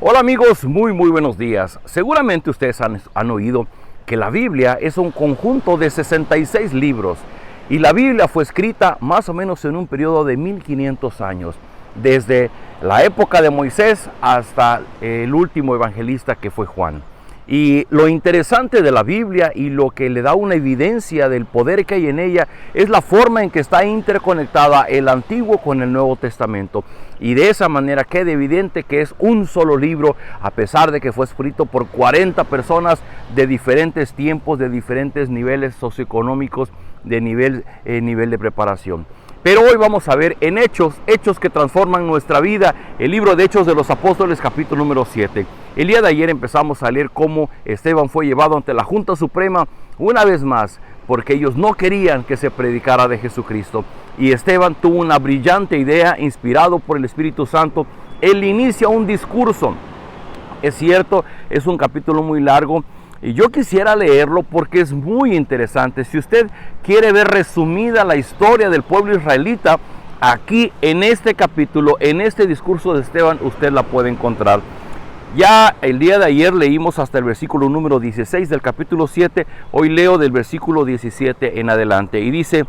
Hola amigos, muy buenos días. Seguramente ustedes han oído que la Biblia es un conjunto de 66 libros y la Biblia fue escrita más o menos en un periodo de 1500 años, desde la época de Moisés hasta el último evangelista que fue Juan. Y lo interesante de la Biblia y lo que le da una evidencia del poder que hay en ella es la forma en que está interconectada el Antiguo con el Nuevo Testamento. Y de esa manera queda evidente que es un solo libro, a pesar de que fue escrito por 40 personas de diferentes tiempos, de diferentes niveles socioeconómicos, de nivel de preparación. Pero hoy vamos a ver en Hechos que transforman nuestra vida, el libro de Hechos de los Apóstoles, capítulo número 7. El día de ayer empezamos a leer cómo Esteban fue llevado ante la Junta Suprema una vez más, porque ellos no querían que se predicara de Jesucristo. Y Esteban tuvo una brillante idea, inspirado por el Espíritu Santo. Él inicia un discurso. Es cierto, es un capítulo muy largo, y yo quisiera leerlo porque es muy interesante. Si usted quiere ver resumida la historia del pueblo israelita, aquí en este capítulo, en este discurso de Esteban, usted la puede encontrar. Ya el día de ayer leímos hasta el versículo número 16 del capítulo 7, hoy leo del versículo 17 en adelante. Y dice: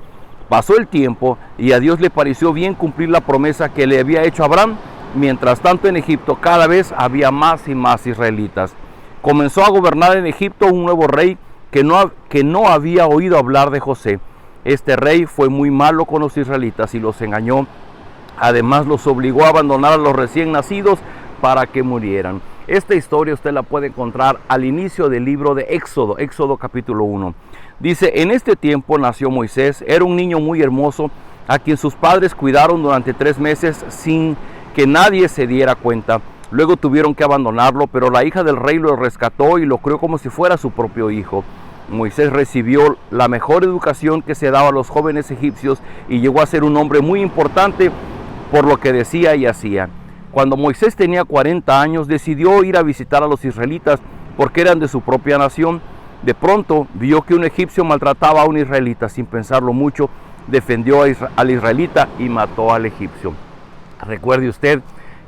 pasó el tiempo y a Dios le pareció bien cumplir la promesa que le había hecho a Abraham. Mientras tanto en Egipto cada vez había más y más israelitas. Comenzó a gobernar en Egipto un nuevo rey que no había oído hablar de José. Este rey fue muy malo con los israelitas y los engañó. Además los obligó a abandonar a los recién nacidos para que murieran. Esta historia usted la puede encontrar al inicio del libro de Éxodo capítulo 1. Dice: en este tiempo nació Moisés, era un niño muy hermoso, a quien sus padres cuidaron durante 3 meses sin que nadie se diera cuenta. Luego tuvieron que abandonarlo, pero la hija del rey lo rescató y lo crió como si fuera su propio hijo. Moisés recibió la mejor educación que se daba a los jóvenes egipcios y llegó a ser un hombre muy importante por lo que decía y hacía. Cuando Moisés tenía 40 años, decidió ir a visitar a los israelitas porque eran de su propia nación. De pronto vio que un egipcio maltrataba a un israelita. Sin pensarlo mucho, defendió al israelita y mató al egipcio. Recuerde usted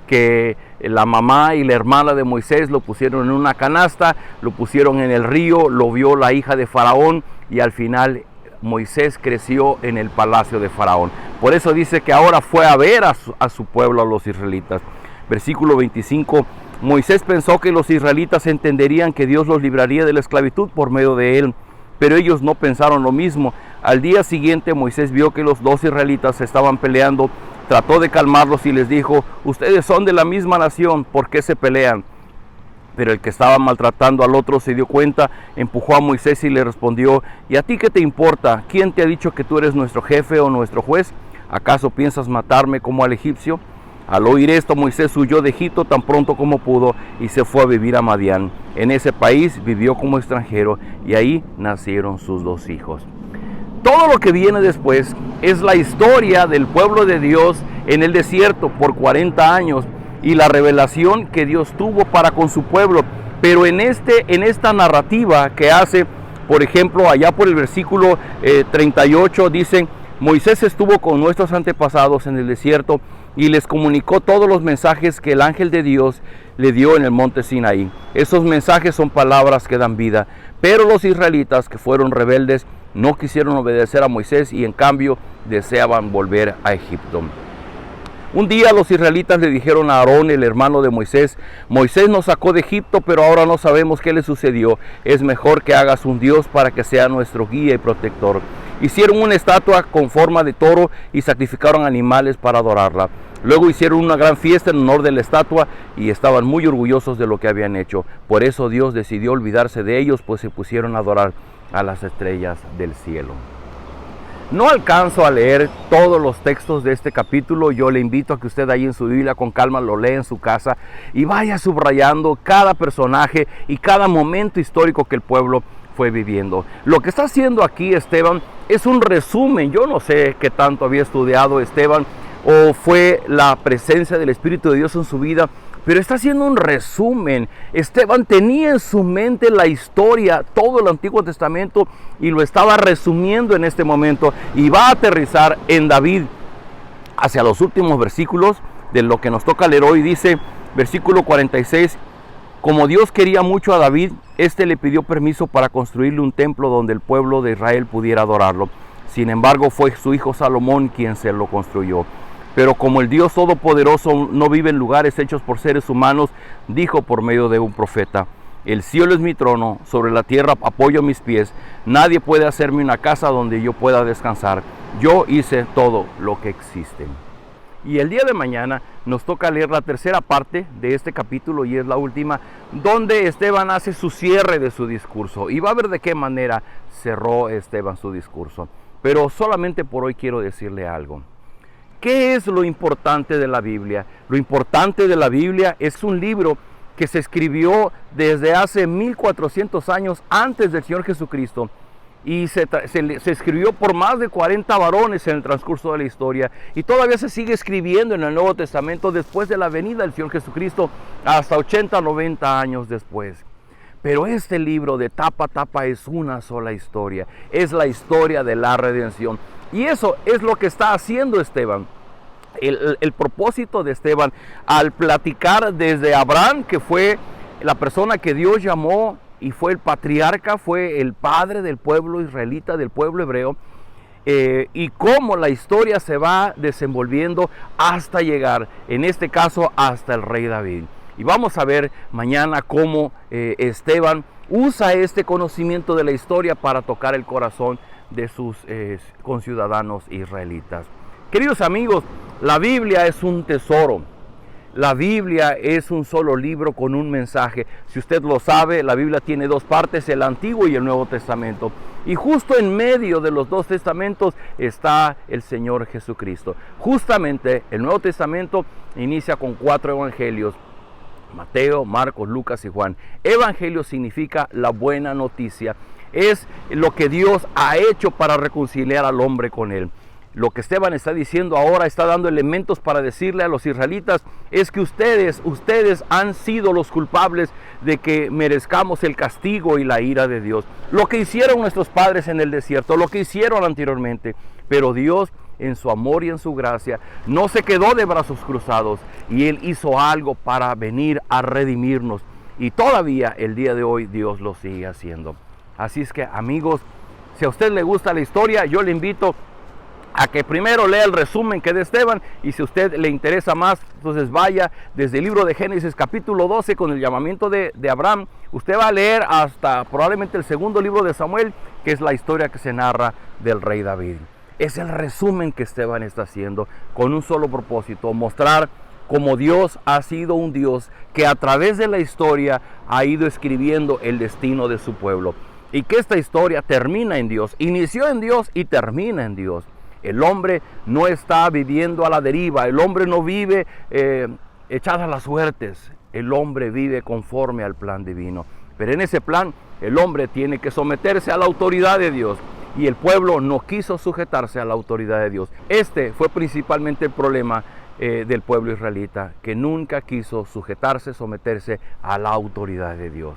que la mamá y la hermana de Moisés lo pusieron en una canasta, lo pusieron en el río, lo vio la hija de Faraón y al final Moisés creció en el palacio de Faraón. Por eso dice que ahora fue a ver a su pueblo, a los israelitas. Versículo 25, Moisés pensó que los israelitas entenderían que Dios los libraría de la esclavitud por medio de él, pero ellos no pensaron lo mismo. Al día siguiente Moisés vio que los 2 israelitas se estaban peleando. Trató de calmarlos y les dijo: ustedes son de la misma nación, ¿por qué se pelean? Pero el que estaba maltratando al otro se dio cuenta, empujó a Moisés y le respondió: ¿y a ti qué te importa? ¿Quién te ha dicho que tú eres nuestro jefe o nuestro juez? ¿Acaso piensas matarme como al egipcio? Al oír esto, Moisés huyó de Egipto tan pronto como pudo y se fue a vivir a Madián. En ese país vivió como extranjero y ahí nacieron sus 2 hijos. Todo lo que viene después es la historia del pueblo de Dios en el desierto por 40 años y la revelación que Dios tuvo para con su pueblo. Pero en esta narrativa que hace, por ejemplo, allá por el versículo 38 dicen: Moisés estuvo con nuestros antepasados en el desierto y les comunicó todos los mensajes que el ángel de Dios le dio en el monte Sinaí. Esos mensajes son palabras que dan vida, pero los israelitas, que fueron rebeldes, no quisieron obedecer a Moisés y en cambio deseaban volver a Egipto. Un día los israelitas le dijeron a Aarón, el hermano de Moisés: Moisés nos sacó de Egipto, pero ahora no sabemos qué le sucedió. Es mejor que hagas un Dios para que sea nuestro guía y protector. Hicieron una estatua con forma de toro y sacrificaron animales para adorarla. Luego hicieron una gran fiesta en honor de la estatua y estaban muy orgullosos de lo que habían hecho. Por eso Dios decidió olvidarse de ellos, pues se pusieron a adorar a las estrellas del cielo. No alcanzo a leer todos los textos de este capítulo. Yo le invito a que usted ahí en su Biblia con calma lo lea en su casa y vaya subrayando cada personaje y cada momento histórico que el pueblo fue viviendo. Lo que está haciendo aquí Esteban es un resumen. Yo no sé qué tanto había estudiado Esteban o fue la presencia del Espíritu de Dios en su vida, pero está haciendo un resumen. Esteban tenía en su mente la historia, todo el Antiguo Testamento, y lo estaba resumiendo en este momento, y va a aterrizar en David hacia los últimos versículos de lo que nos toca leer hoy. Dice: Versículo 46. Como Dios quería mucho a David, éste le pidió permiso para construirle un templo donde el pueblo de Israel pudiera adorarlo. Sin embargo, fue su hijo Salomón quien se lo construyó. Pero como el Dios Todopoderoso no vive en lugares hechos por seres humanos, dijo por medio de un profeta: el cielo es mi trono, sobre la tierra apoyo mis pies. Nadie puede hacerme una casa donde yo pueda descansar. Yo hice todo lo que existe. Y el día de mañana nos toca leer la tercera parte de este capítulo, y es la última, donde Esteban hace su cierre de su discurso. Y va a ver de qué manera cerró Esteban su discurso. Pero solamente por hoy quiero decirle algo. ¿Qué es lo importante de la Biblia? Lo importante de la Biblia es un libro que se escribió desde hace 1400 años antes del Señor Jesucristo. Y se escribió por más de 40 varones en el transcurso de la historia, y todavía se sigue escribiendo en el Nuevo Testamento después de la venida del Señor Jesucristo, hasta 80, 90 años después. Pero este libro de tapa a tapa es una sola historia, es la historia de la redención. Y eso es lo que está haciendo Esteban. El propósito de Esteban al platicar desde Abraham, que fue la persona que Dios llamó y fue el patriarca, fue el padre del pueblo israelita, del pueblo hebreo, y cómo la historia se va desenvolviendo hasta llegar, en este caso, hasta el rey David. Y vamos a ver mañana cómo Esteban usa este conocimiento de la historia para tocar el corazón de sus conciudadanos israelitas. Queridos amigos, la Biblia es un tesoro. La Biblia es un solo libro con un mensaje. Si usted lo sabe, la Biblia tiene dos partes, el Antiguo y el Nuevo Testamento. Y justo en medio de los dos testamentos está el Señor Jesucristo. Justamente el Nuevo Testamento inicia con 4 evangelios: Mateo, Marcos, Lucas y Juan. Evangelio significa la buena noticia. Es lo que Dios ha hecho para reconciliar al hombre con Él. Lo que Esteban está diciendo ahora, está dando elementos para decirle a los israelitas, es que ustedes han sido los culpables de que merezcamos el castigo y la ira de Dios. Lo que hicieron nuestros padres en el desierto, lo que hicieron anteriormente. Pero Dios, en su amor y en su gracia, no se quedó de brazos cruzados, y Él hizo algo para venir a redimirnos. Y todavía el día de hoy Dios lo sigue haciendo. Así es que, amigos, si a usted le gusta la historia, yo le invito a que primero lea el resumen que de Esteban, y si a usted le interesa más, entonces vaya desde el libro de Génesis capítulo 12 con el llamamiento de Abraham. Usted va a leer hasta probablemente el segundo libro de Samuel, que es la historia que se narra del rey David. Es el resumen que Esteban está haciendo con un solo propósito: mostrar cómo Dios ha sido un Dios que a través de la historia ha ido escribiendo el destino de su pueblo, y que esta historia termina en Dios, inició en Dios y termina en Dios. El hombre no está viviendo a la deriva, el hombre no vive echadas las suertes, el hombre vive conforme al plan divino. Pero en ese plan el hombre tiene que someterse a la autoridad de Dios, y el pueblo no quiso sujetarse a la autoridad de Dios. Este fue principalmente el problema del pueblo israelita, que nunca quiso sujetarse, someterse a la autoridad de Dios.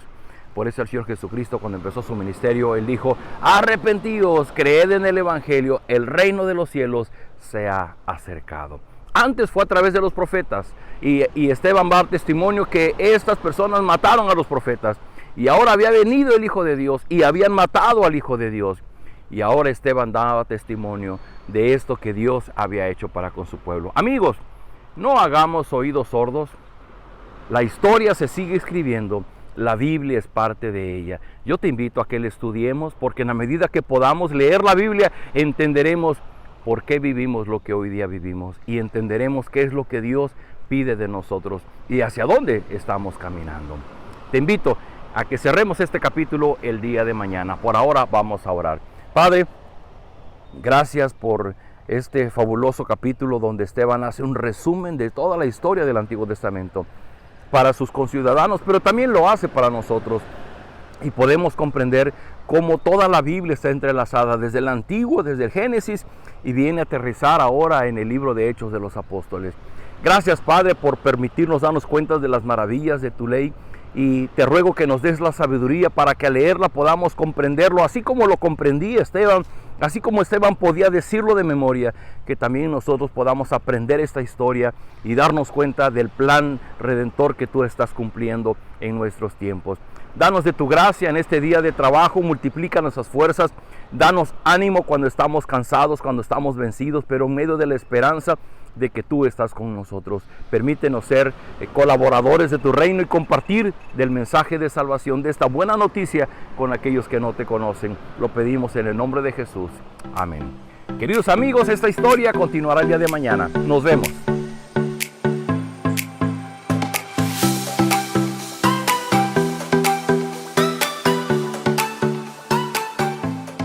Por eso el Señor Jesucristo, cuando empezó su ministerio, Él dijo: arrepentíos, creed en el Evangelio, el reino de los cielos se ha acercado. Antes fue a través de los profetas, y Esteban va a dar testimonio que estas personas mataron a los profetas, y ahora había venido el Hijo de Dios y habían matado al Hijo de Dios. Y ahora Esteban daba testimonio de esto que Dios había hecho para con su pueblo. Amigos, no hagamos oídos sordos. La historia se sigue escribiendo. La Biblia es parte de ella. Yo te invito a que la estudiemos, porque en la medida que podamos leer la Biblia, entenderemos por qué vivimos lo que hoy día vivimos, y entenderemos qué es lo que Dios pide de nosotros y hacia dónde estamos caminando. Te invito a que cerremos este capítulo el día de mañana. Por ahora vamos a orar. Padre, gracias por este fabuloso capítulo donde Esteban hace un resumen de toda la historia del Antiguo Testamento para sus conciudadanos, pero también lo hace para nosotros, y podemos comprender cómo toda la Biblia está entrelazada desde el Antiguo, desde el Génesis, y viene a aterrizar ahora en el libro de Hechos de los Apóstoles. Gracias, Padre, por permitirnos darnos cuenta de las maravillas de tu ley, y te ruego que nos des la sabiduría para que al leerla podamos comprenderlo, así como lo comprendí Esteban Así como Esteban podía decirlo de memoria, que también nosotros podamos aprender esta historia y darnos cuenta del plan redentor que tú estás cumpliendo en nuestros tiempos. Danos de tu gracia en este día de trabajo, multiplica nuestras fuerzas, danos ánimo cuando estamos cansados, cuando estamos vencidos, pero en medio de la esperanza de que tú estás con nosotros. Permítenos ser colaboradores de tu reino y compartir del mensaje de salvación, de esta buena noticia con aquellos que no te conocen. Lo pedimos en el nombre de Jesús. Amén. Queridos amigos, esta historia continuará el día de mañana. Nos vemos.